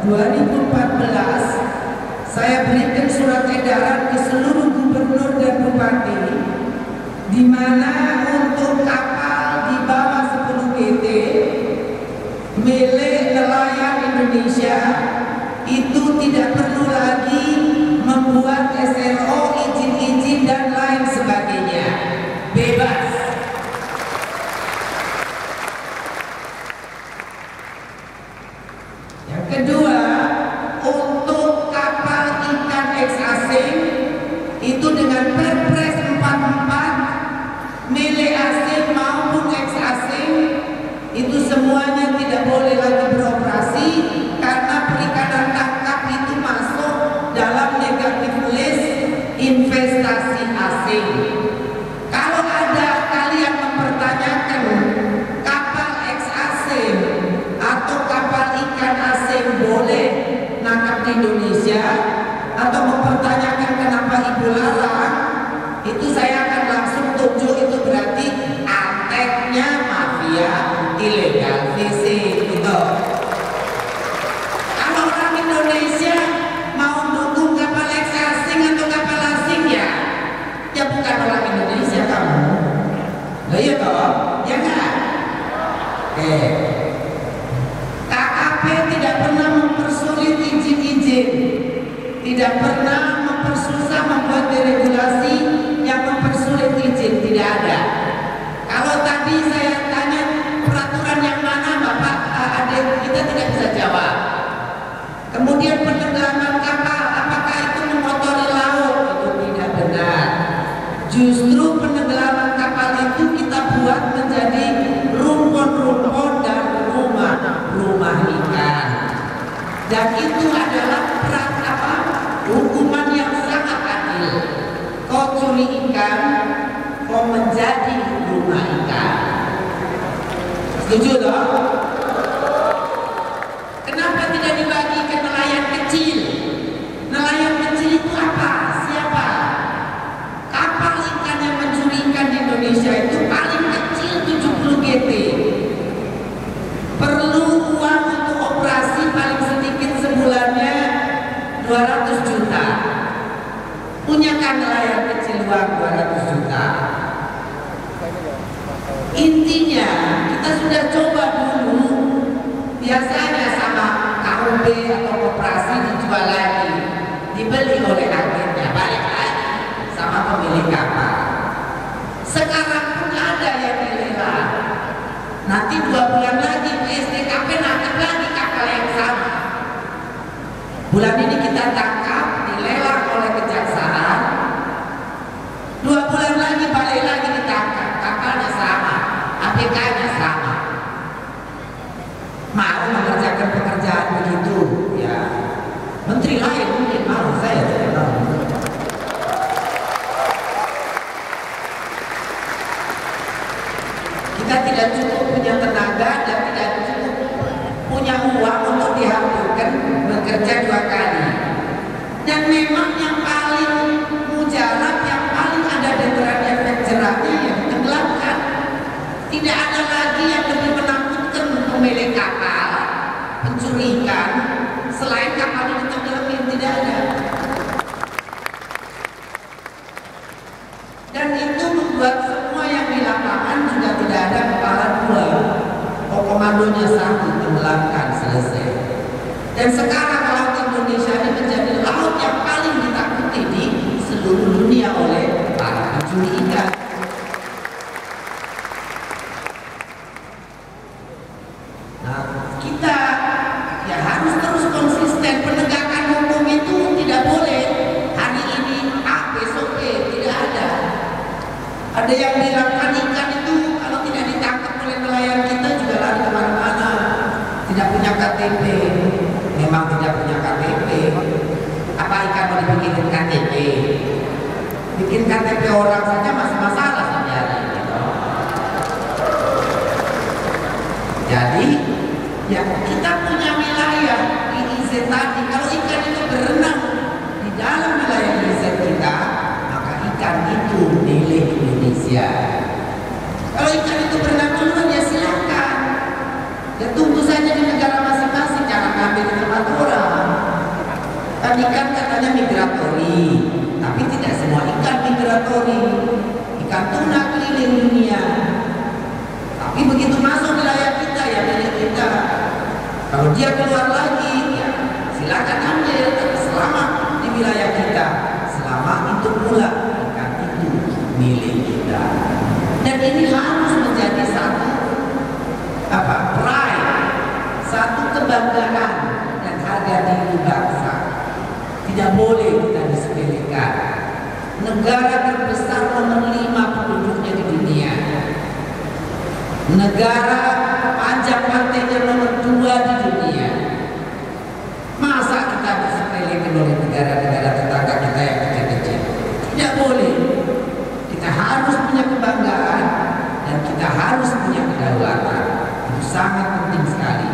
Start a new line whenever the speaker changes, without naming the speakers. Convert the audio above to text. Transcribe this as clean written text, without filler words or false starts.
2014 saya berikan surat edaran ke seluruh gubernur dan bupati, di mana untuk kapal di bawah 10 GT milik nelayan Indonesia itu tidak perlu lagi membuat SLO, izin-izin dan lain sebagainya, bebas. Yang kedua, untuk kapal ikan eks asing itu dengan Perpres 44 milik asing maupun eks asing itu semuanya tidak boleh lagi beroperasi karena perikanan tangkap itu masuk dalam negatif list investasi asing. Kalau ada kalian mempertanyakan kapal eks asing atau kapal ikan asing boleh nangkap di Indonesia, atau mempertanyakan kenapa ibu larang, itu saya akan langsung tunjuk itu berarti anteknya mafia illegal fishing gitu. Kalau orang Indonesia mau dukung kapal eks asing atau kapal asing, ya bukan orang Indonesia kamu. Lah iya toh, ya enggak? KKP tidak pernah mempersulit izin-izin, tidak pernah mempersusah membuat deregulasi yang mempersulit izin, tidak ada. Kalau tadi saya tanya peraturan yang mana, Bapak adik kita tidak bisa jawab. Kemudian penenggelaman kapal, apakah itu mengotori laut? Itu tidak benar. Justru penenggelaman kapal itu kita buat menjadi rumpun-rumpun dan rumah ikan. Dan itu adalah hukuman yang sangat adil. Kau curi ikan, kau menjadi rumah ikan. Setuju dong? Kenapa tidak dibagi ke nelayan kecil? Nelayan kecil itu apa? Siapa? Kapal ikan yang mencuri ikan di Indonesia itu paling kecil 70 GT. Perlu uang untuk operasi paling sedikit sebulannya 200 juta. Punya kan nelayan kecil uang 200 juta? Intinya kita sudah coba dulu, biasanya sama KUB atau koperasi dijual lagi, dibeli oleh agennya, balik lagi sama pemilik kapal. Sekarang pun ada yang dilelang. Nanti 2 bulan lagi PSDKP nangkap lagi kapal yang sama. Bulan ini kita tangkap, dilelang oleh kejaksaan. 2 bulan lagi balik lagi ditangkap, kapalnya sama, APK-nya sama. Mau mengerjakan pekerjaan begitu, ya. Menteri lain mungkin mau, saya tidak tahu. Kita tidak cukup punya tenaga dan tidak cukup punya uang untuk dihapuskan bekerja 2 kali. Dan memang yang paling mujarab, yang paling ada deteran efek jerahnya yang tenggelamkan. Tidak ada lagi yang lebih menakutkan pemilik kapal, pencuri ikan, selain kapal ini tenggelam, tidak ada. Dan itu membuat semua yang di lapangan juga tidak ada kepala 2. Komandonya satu, tenggelamkan, selesai. Dan sekarang laut Indonesia ini menjadi laut yang paling ditakuti di seluruh dunia oleh para pencuri ikan. Nah, kita ya harus terus konsisten. Penegakan hukum itu tidak boleh hari ini A, besok B, tidak ada. Ada yang bilang kan ikan itu kalau tidak ditangkap oleh nelayan kita juga lari kemana-mana. Tidak punya KTP. Memang tidak punya KTP. Apa ikan mau dibikin KTP? Bikin KTP orang saja masih masalah sebenarnya. Gitu. Jadi ya kita punya wilayah IIZ tadi. Kalau ikan itu berenang di dalam wilayah IIZ kita, maka ikan itu milik Indonesia. Kalau ikan itu berenang duluan ya silakan. Ya tunggu saja di negara masing-masing, jangan ngambil di tempat orang. katanya migratori, tapi tidak semua ikan migratori. Ikan tuna keliling dunia, tapi begitu masuk wilayah kita ya milik kita. Kalau dia keluar lagi, ya silakan ambil, tapi selama di wilayah kita, selama itu pula ikan itu milik kita. Dan ini harus menjadi satu pride, satu kebanggaan dan harga diri bangsa. Tidak boleh kita disepelekan. Negara terbesar nomor 5 penduduknya di dunia, negara pajak pantainya nomor 2 di dunia. Masa kita disepelekan oleh negara-negara tetangga kita yang kecil-kecil? Tidak boleh. Kita harus punya kebanggaan dan kita harus punya kedaulatan. Itu sangat penting sekali.